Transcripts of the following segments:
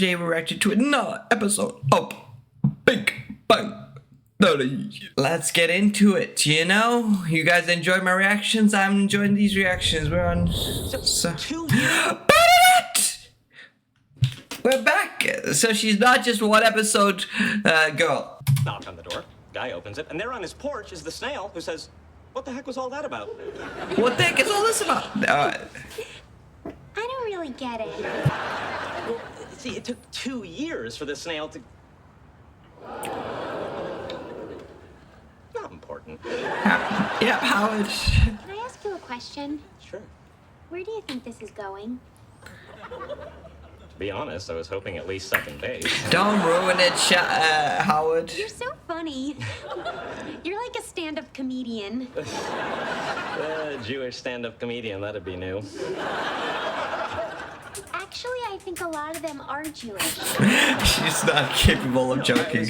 today we reacted to another episode of Big Bang Theory. Let's get into it, you know? You guys enjoy my reactions? I'm enjoying these reactions. We're on... We're back! So she's not just one episode girl. Knock on the door. Guy opens it, and there on his porch is the snail who says, "What the heck was all that about?" What the heck is all this about? I don't really get it. Well, see, it took 2 years for the snail to... Not important. Yeah, Howard. Can I ask you a question? Sure. Where do you think this is going? To be honest, I was hoping at least second base. Don't ruin it, Howard. You're so funny. You're like a stand-up comedian. Jewish stand-up comedian, that'd be new. Actually, I think a lot of them are Jewish. She's not capable of joking.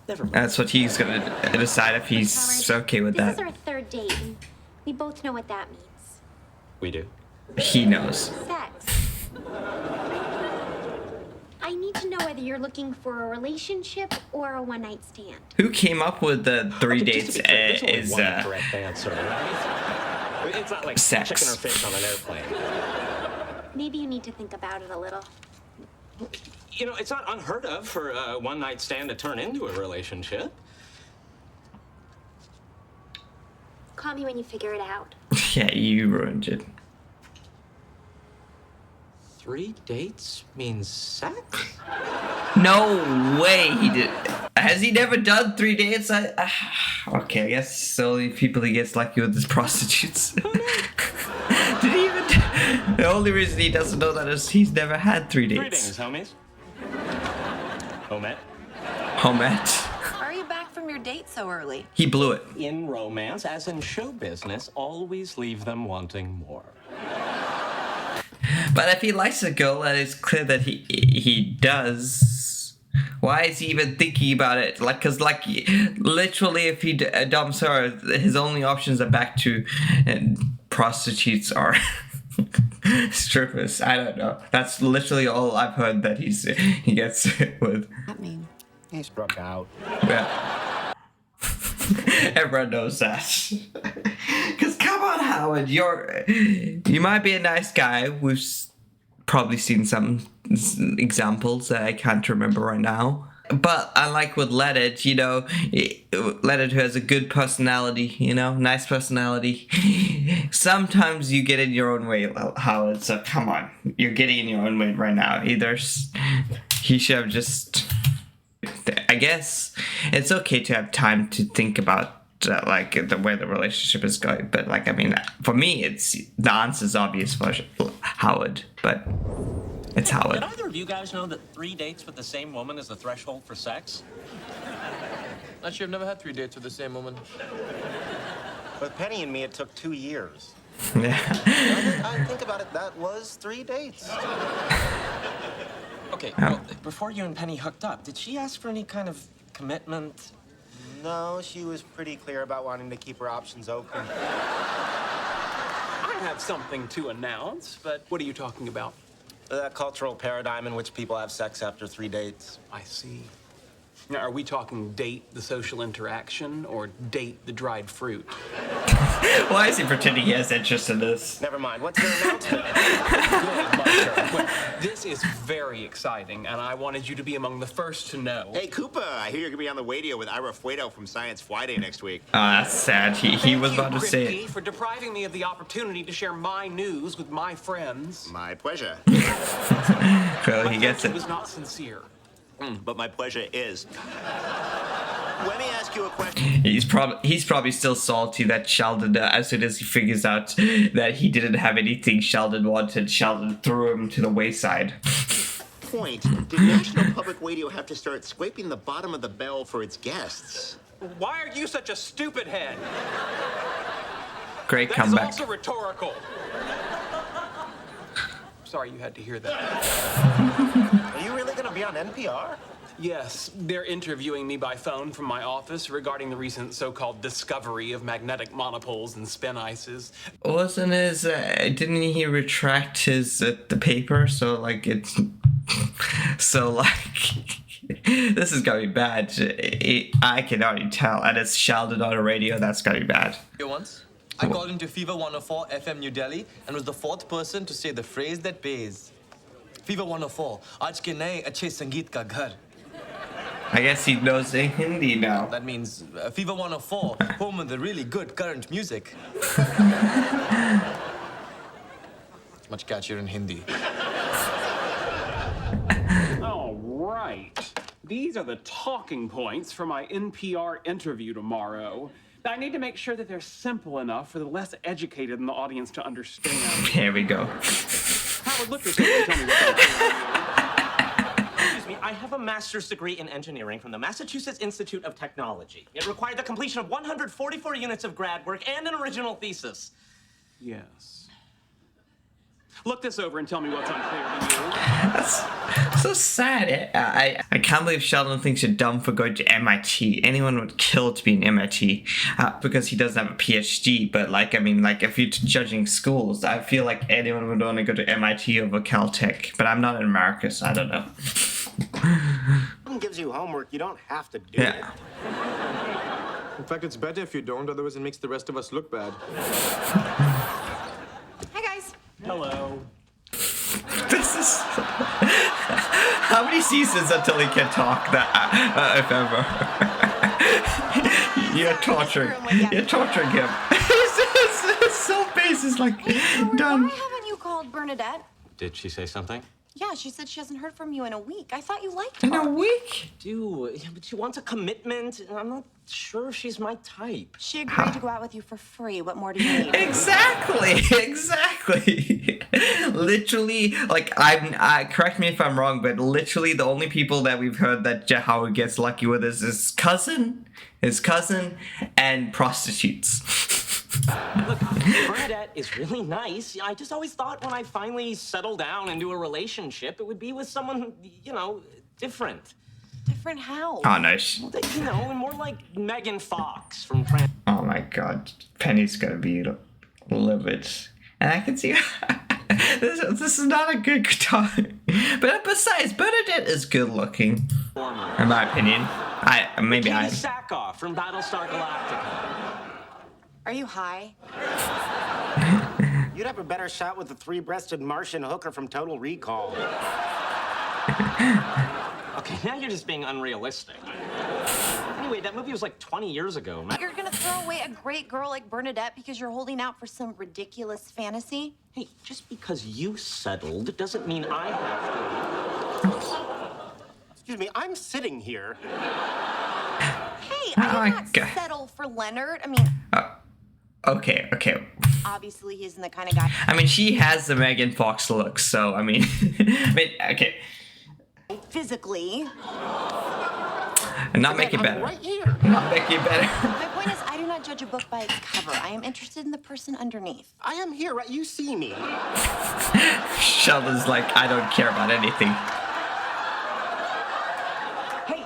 Never mind. That's what he's gonna decide if he's okay with This that. is our third date, and we both know what that means. We do. He knows. Sex. I need to know whether you're looking for a relationship or a one-night stand. Who came up with the 3 dates There's only is one correct answer, right? It's not like sex. chicken or fish on an airplane. Maybe you need to think about it a little. You know, it's not unheard of for a one-night stand to turn into a relationship. Call me when you figure it out. Yeah, you ruined it. 3 dates means sex? No way he did. Has he never done 3 dates? Okay, I guess the only people he gets lucky with is prostitutes. Did he even? The only reason he doesn't know that is he's never had 3 dates. Greetings, homies. Homet. Homet. Why are you back from your date so early? He blew it. In romance, as in show business, always leave them wanting more. But if he likes a girl and it's clear that he does, why is he even thinking about it? Like, cause like literally, if he dumps her, his only options are back to prostitutes or strippers. I don't know. That's literally all I've heard that he gets with. I mean, He struck out. Yeah. Everyone knows that. Cause come on, Howard, you might be a nice guy. We've probably seen some examples that I can't remember right now. But unlike with Leonard, you know, Leonard who has a good personality, you know, nice personality. Sometimes you get in your own way, Howard. So come on, you're getting in your own way right now. Either he should have just. I guess it's okay to have time to think about like the way the relationship is going, but like I mean, for me, it's the answer's obvious for Howard, but it's Howard. Did either of you guys know that 3 dates with the same woman is the threshold for sex? Actually, I've never had 3 dates with the same woman. With Penny and me, it took 2 years. Yeah. I think about it, that was 3 dates. Okay, well, before you and Penny hooked up, did she ask for any kind of commitment? No, she was pretty clear about wanting to keep her options open. I have something to announce, but what are you talking about? The cultural paradigm in which people have sex after 3 dates. I see. Now, are we talking date the social interaction or date the dried fruit? Why is he pretending he has interest in this? Never mind, what's your announcement? Well, this is very exciting, and I wanted you to be among the first to know. Hey, Koopa, I hear you're gonna be on the radio with Ira Fuedo from Science Friday next week. Oh, that's sad. He was about to say Thank you, it. for depriving me of the opportunity to share my news with my friends. My pleasure. Clearly, he gets It it. was not sincere. But my pleasure is. Let me ask you a question. He's probably still salty that Sheldon, as soon as he figures out that he didn't have anything Sheldon wanted, Sheldon threw him to the wayside. Point. Did National Public Radio have to start scraping the bottom of the bell for its guests? Why are you such a stupid head? Great That comeback. is also rhetorical. Sorry you had to hear that. Are you really gonna be on NPR? Yes, they're interviewing me by phone from my office regarding the recent so-called discovery of magnetic monopoles and spin ices. Wasn't his? Didn't he retract his the paper? So like it's So like, this is gonna be bad. I can already tell, and it's Sheldon on the radio. That's gonna be bad. Once, I called into Fever 104 FM New Delhi and was the 4th person to say the phrase that pays. Fever 104, aaj ke naye achhe sangeet ka ghar. I guess he knows Hindi now. That means Fever 104, home of the really good current music. Much catchier in Hindi. All right. These are the talking points for my NPR interview tomorrow. I need to make sure that they're simple enough for the less educated in the audience to understand. Here we go. Howard, look this over and tell me what's Excuse me, I have a master's degree in engineering from the Massachusetts Institute of Technology. It required the completion of 144 units of grad work and an original thesis. Yes. Look this over and tell me what's unclear to you. That's so sad. I can't believe Sheldon thinks you're dumb for going to MIT. Anyone would kill to be in MIT because he doesn't have a PhD. But like, I mean, like if you're judging schools, I feel like anyone would only go to MIT over Caltech. But I'm not in America, so I don't know. Someone gives you homework, you don't have to do it. In fact, it's better if you don't, otherwise it makes the rest of us look bad. Hi, guys. Hello. This is how many seasons until he can talk? That if ever. You're torturing him. His whole face is like done. Why haven't you called Bernadette? Did she say something? Yeah, she said she hasn't heard from you in a week. I thought you liked her. In a week? Dude, but she wants a commitment, and I'm not sure she's my type. She agreed to go out with you for free. What more do you need? Exactly. Literally, like correct me if I'm wrong, but literally the only people that we've heard that Howard gets lucky with is his cousin, and prostitutes. Look, Bernadette is really nice. I just always thought when I finally settle down into a relationship, it would be with someone, you know, different. Different how? Oh, nice. You know, more like Megan Fox from Oh my God, Penny's gonna be Wolowitz, and I can see this is not a good time. But besides, Bernadette is good looking, in my opinion. Maybe Katie Sackhoff from Battlestar Galactica. Are you high? You'd have a better shot with the three-breasted Martian hooker from Total Recall. Okay, now you're just being unrealistic. Anyway, that movie was like 20 years ago. You're gonna throw away a great girl like Bernadette because you're holding out for some ridiculous fantasy? Hey, just because you settled doesn't mean I have to. Excuse me, I'm sitting here. Hey, I did not settle for Leonard. I mean... Okay. Obviously, he isn't the kind of guy... I mean, she has the Megan Fox look, so, I mean, okay. Physically. Not make it better. Right here. Not make it better. My point is, I do not judge a book by its cover. I am interested in the person underneath. I am here, right? You see me. Sheldon's like, I don't care about anything. Hey,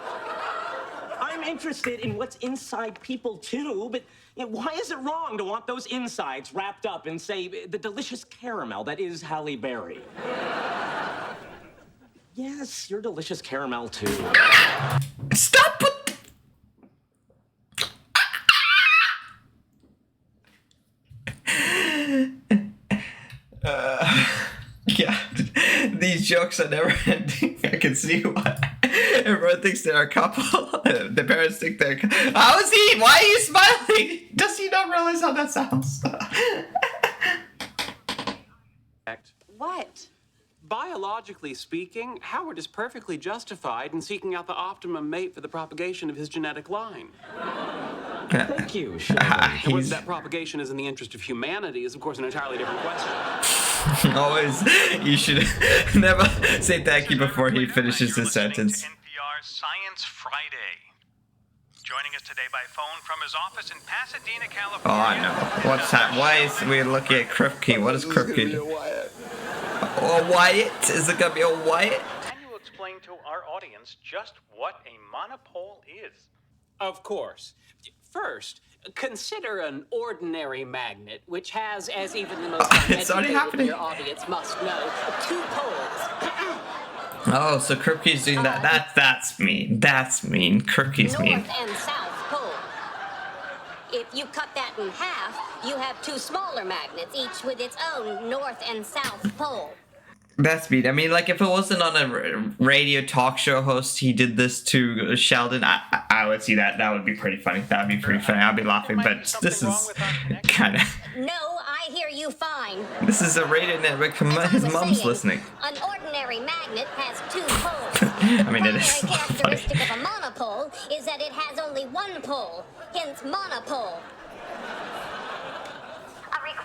I'm interested in what's inside people too, but you know, why is it wrong to want those insides wrapped up in, say, the delicious caramel that is Halle Berry? Yes, you're delicious caramel too. Stop with... Yeah, these jokes are never ending. I can see why. Everyone thinks they're a couple. The parents think they're... How is he? Why are you smiling? Does he not realize how that sounds? What? Biologically speaking, Howard is perfectly justified in seeking out the optimum mate for the propagation of his genetic line. Thank you, Sheldon. And whether that propagation is in the interest of humanity is, of course, an entirely different question. Always, you should never say thank you before he finishes his sentence. NPR's Science Friday. Joining us today by phone from his office in Pasadena, California. Oh, I know. What's that? Why is we looking at Kripke? What is Kripke? A Wyatt? Is it gonna be a Wyatt? Can you explain to our audience just what a monopole is? Of course. First, consider an ordinary magnet, which has, as even the most It's already uneducated happening. of your audience must know, two poles. Oh, so Kripke's doing that. That's mean. That's mean. Kripke's mean. North and South Pole. If you cut that in half, you have two smaller magnets, each with its own North and South Pole. That's mean. I mean, like, if it wasn't on a radio talk show host, he did this to Sheldon, I would see that. That would be pretty funny. That would be pretty funny. I'd be laughing, but this is kind of... No, I hear you fine. This is a radio network. His mom's listening. An ordinary magnet has two poles. I mean, it is The primary funny. characteristic of a monopole is that it has only one pole, hence monopole. I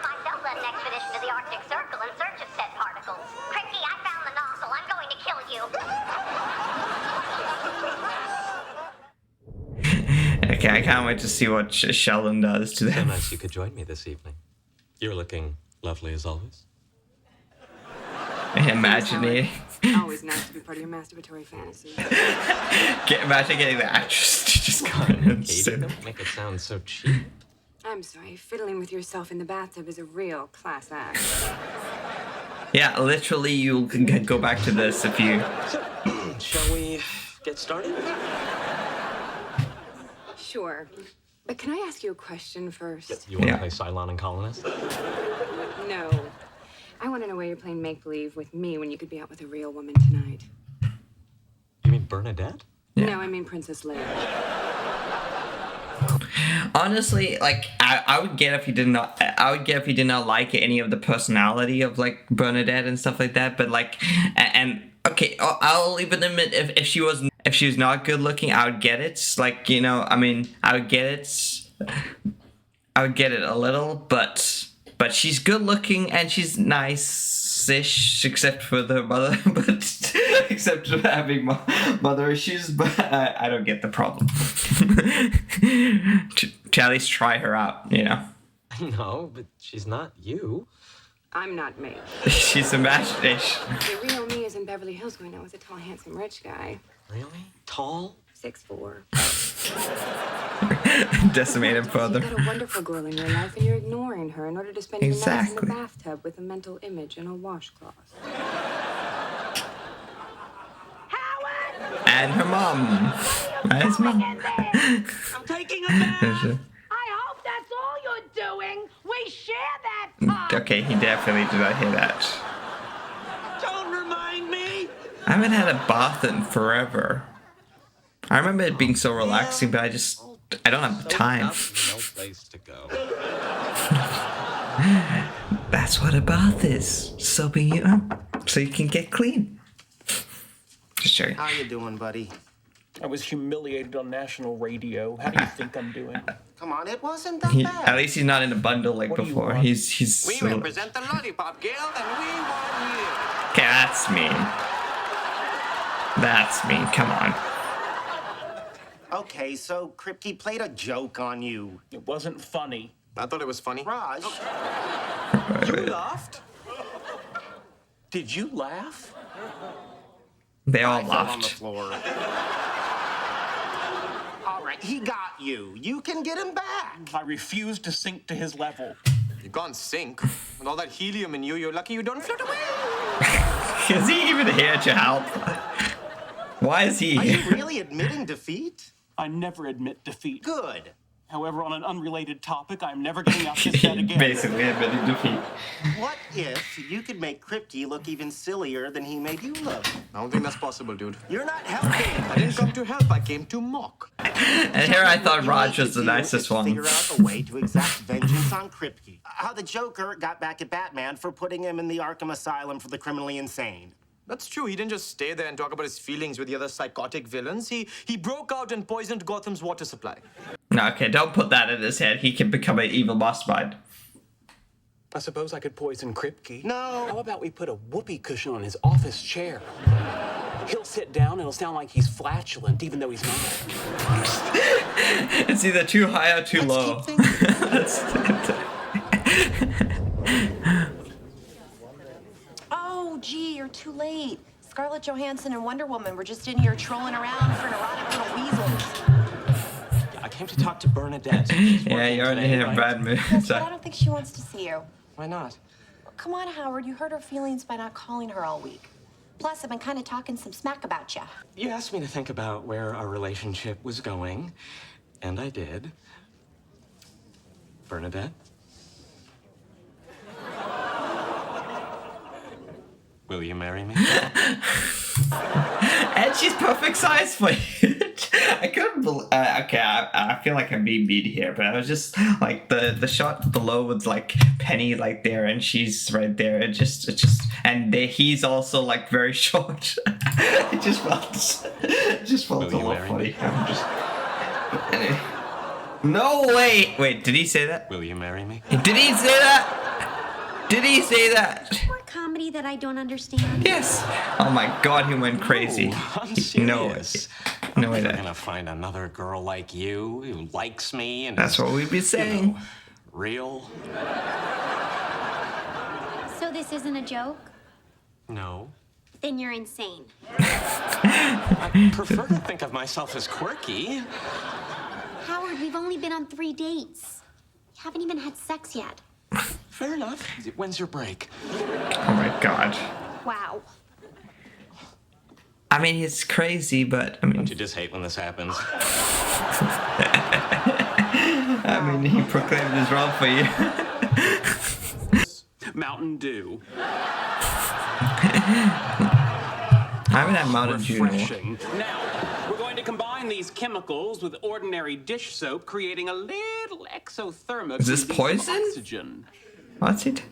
myself led an expedition to the Arctic Circle in search of said particles. Kripke, I found the nozzle. I'm going to kill you. Okay, I can't wait to see what Sheldon does to So them. nice you could join me this evening. You're looking lovely as always. Imagine it. Always nice to be part of your masturbatory fantasy. Imagine getting the actress to just come in and Katie, sit. don't make it sound so cheap. I'm sorry, fiddling with yourself in the bathtub is a real class act. Yeah, literally, you'll go back to this if you... Shall we get started? Sure. But can I ask you a question first? You want to play Cylon and Colonist? No. I want to know why you're playing make-believe with me when you could be out with a real woman tonight. You mean Bernadette? No, I mean Princess Leia. Honestly, like, I would get if he did not... I would get if he did not like any of the personality of, like, Bernadette and stuff like that, but, like... And, okay, I'll even admit, if she was not good looking, I would get it. Like, you know, I mean, I would get it. I would get it a little, but she's good looking and she's nice-ish, except for the mother, but except for having mother issues, but I don't get the problem. To at least try her out, you know. No, but she's not you. I'm not me. She's imagination. The real me is in Beverly Hills going out with a tall, handsome, rich guy. Really? Tall? 6'4". Decimate him further. You've got a wonderful girl in your life and you're ignoring her in order to spend your nights in Exactly. the bathtub with a mental image and a washcloth. And her mom. And his mom. I'm taking a bath. I hope that's all you're doing. We share that pot. Okay, he definitely did not hear that. Don't remind me. I haven't had a bath in forever. I remember it being so relaxing, but I don't have the time. No place to go. That's what a bath is. Soaping you up so you can get clean. Just joking. How you doing, buddy? I was humiliated on national radio. How do you think I'm doing? Come on, it wasn't that bad. At least he's not in a bundle like What do you before. want? He's We so... represent the Lollipop Guild, and we want you. Okay, that's mean. That's mean. Come on. Okay, so Kripke played a joke on you. It wasn't funny. I thought it was funny. Raj, You laughed? Did you laugh? They all I fell on the laughed. floor. All right, he got you. You can get him back. I refuse to sink to his level. You can't sink. With all that helium in you, you're lucky you don't float away. Is he even here to help? Why is he Are here? you really admitting defeat? I never admit defeat. Good. However, on an unrelated topic, I'm never getting out this bed again. Basically admitting defeat. What if you could make Kripke look even sillier than he made you look? I don't think that's possible, dude. You're not helping. I didn't come to help, I came to mock. And here I thought Raj was the nicest one. Figure out a way to exact vengeance on Kripke. How the Joker got back at Batman for putting him in the Arkham Asylum for the criminally insane. That's true. He didn't just stay there and talk about his feelings with the other psychotic villains. He broke out and poisoned Gotham's water supply. No, okay, don't put that in his head. He can become an evil mastermind. I suppose I could poison Kripke. No. How about we put a whoopee cushion on his office chair? He'll sit down and it'll sound like he's flatulent, even though he's not. It's either too high or too low. Oh, gee, you're too late. Scarlett Johansson and Wonder Woman were just in here trolling around for neurotic little weasels. I came to talk to Bernadette. Yeah, you're already in a bad mood. Guess what? I don't think she wants to see you. Why not? Come on, Howard. You hurt her feelings by not calling her all week. Plus, I've been kind of talking some smack about you. You asked me to think about where our relationship was going, and I did. Bernadette? Will you marry me? And she's perfect size for it. I couldn't believe. Okay, I feel like I'm being mean here, but I was just like the shot below with like Penny like there, and she's right there. It just, and he's also like very short. It just felt a little funny. I'm just. No, wait. Did he say that? Will you marry me? Did he say that? Did he say that? More comedy that I don't understand. Yes. Oh my God, he went crazy. I'm serious. No way. I'm gonna find another girl like you who likes me and that's what we'd be saying. You know, real. So this isn't a joke? No. Then you're insane. I prefer to think of myself as quirky. Howard, we've only been on 3 dates. You haven't even had sex yet. Fair enough. When's your break? Oh my God. Wow. I mean, it's crazy, but I mean... Don't you just hate when this happens? I mean, he proclaimed his role for you. Mountain Dew. I haven't had Mountain Dew. Refreshing. Now, we're going to combine these chemicals with ordinary dish soap, creating a little exothermic. Is this poison? Oxygen. What's it?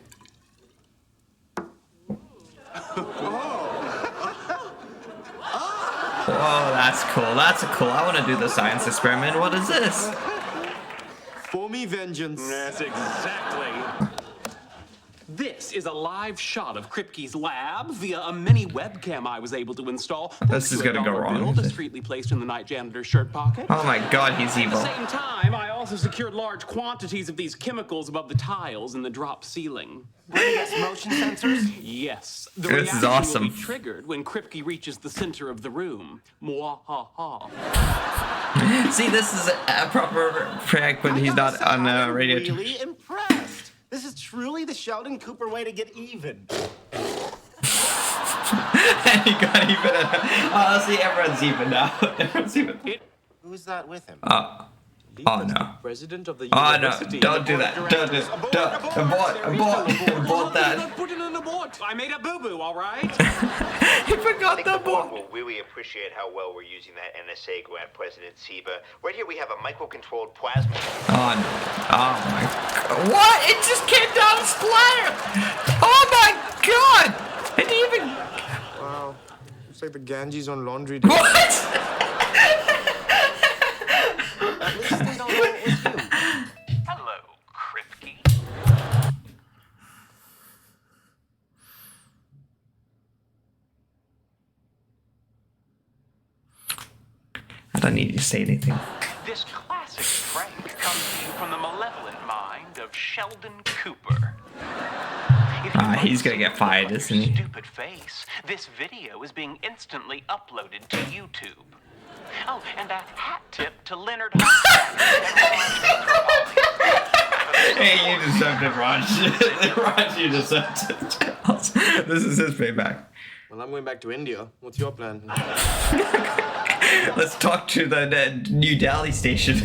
Oh, that's cool. That's cool. I want to do the science experiment. What is this? For me, vengeance. Yes, exactly. This is a live shot of Kripke's lab via a mini webcam I was able to install. This is gonna go wrong. Discreetly placed in the night janitor's shirt pocket. Oh my God, he's evil. At the same time, I also secured large quantities of these chemicals above the tiles in the drop ceiling. Yes, motion sensors? Yes. The This is reaction awesome. will be triggered when Kripke reaches the center of the room. Mwahaha. See, this is a proper prank when he's not on a radio. Really impressed. This is truly the Sheldon Cooper way to get even. And he got even. Oh, see, everyone's even now. Everyone's even. Who's that with him? Oh no. President of the Oh no, university. don't do that. Don't do that. Abort that. Put it in the board. I made a boo-boo, all right? He forgot the board. We'll really appreciate how well we're using that NSA grant, President Seba. Right here we have a micro-controlled plasma. Oh no. Oh my God. What? It just came down and splattered. Oh my God. It didn't even. Wow. Looks like the Ganges on laundry day. What? At least they don't know it was you. Hello, Kripke. I don't need to say anything. This classic prank comes to you from the malevolent mind of Sheldon Cooper. He's gonna get fired, isn't he? Stupid face. This video is being instantly uploaded to YouTube. Oh, and a hat tip to Leonard Hofstadter. Hey, you deserved it, Raj. Raj, you deserved it. This is his payback. Well, I'm going back to India. What's your plan? Let's talk to the New Delhi station.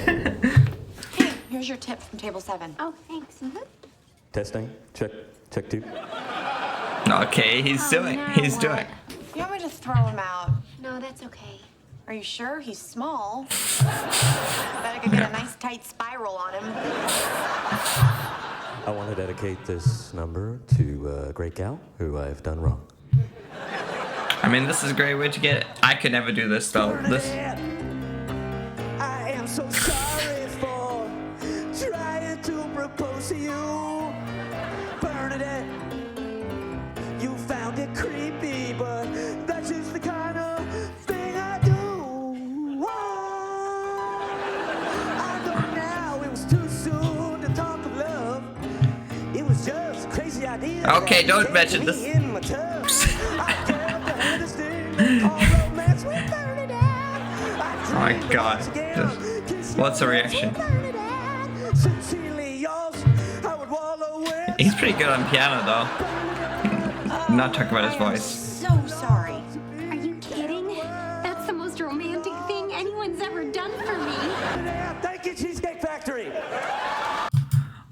Hey, here's your tip from table 7. Oh, thanks. Testing. Check 2. Okay, he's doing. He's doing. You want me to throw him out? No, that's okay. Are you sure? He's small. Bet I could get a nice tight spiral on him. I want to dedicate this number to a great gal who I've done wrong. I mean, this is a great way to get it. I could never do this though. This. I am so sorry for trying to propose to you, Bernadette. You found it creepy, but that's just the kind of thing I do. I know now it was too soon to talk of love. It was just a crazy idea. Okay, don't mention this. Oh my God. What's the reaction? He's pretty good on piano though. Not talking about his voice. So sorry. done for me. Yeah, thank you, Cheesecake Factory.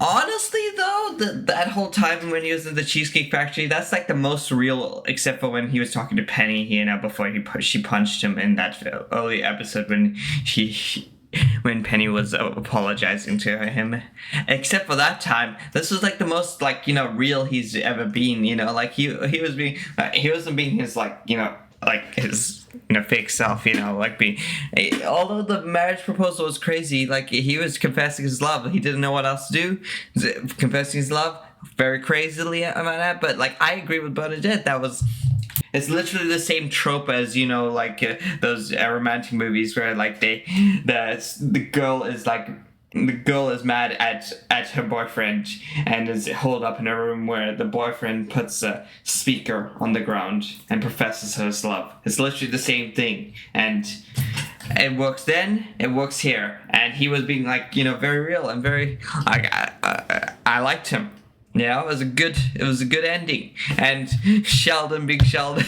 Honestly, though, that whole time when he was in the Cheesecake Factory, that's like the most real, except for when he was talking to Penny, before she punched him in that early episode when Penny was apologizing to him. Except for that time, this was like the most real he's ever been. Like he wasn't being his his fake self, although the marriage proposal was crazy, he was confessing his love. He didn't know what else to do. Confessing his love very crazily about that, but I agree with Bernadette. It's literally the same trope as those romantic movies where the girl is mad at her boyfriend and is holed up in a room where the boyfriend puts a speaker on the ground and professes his love. It's literally the same thing, and it works then, it works here, and he was being very real and very I liked him. Yeah, it was a good ending, and Sheldon being Sheldon.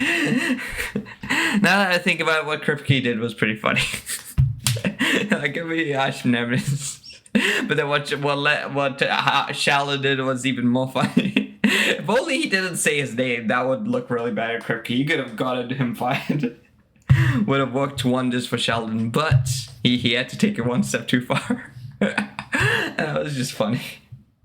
Now that I think about it, what Kripke did was pretty funny. But then what Sheldon did was even more funny. If only he didn't say his name, that would look really bad at Kripke. You could have gotten him fired. Would have worked wonders for Sheldon, but he had to take it one step too far. That was just funny.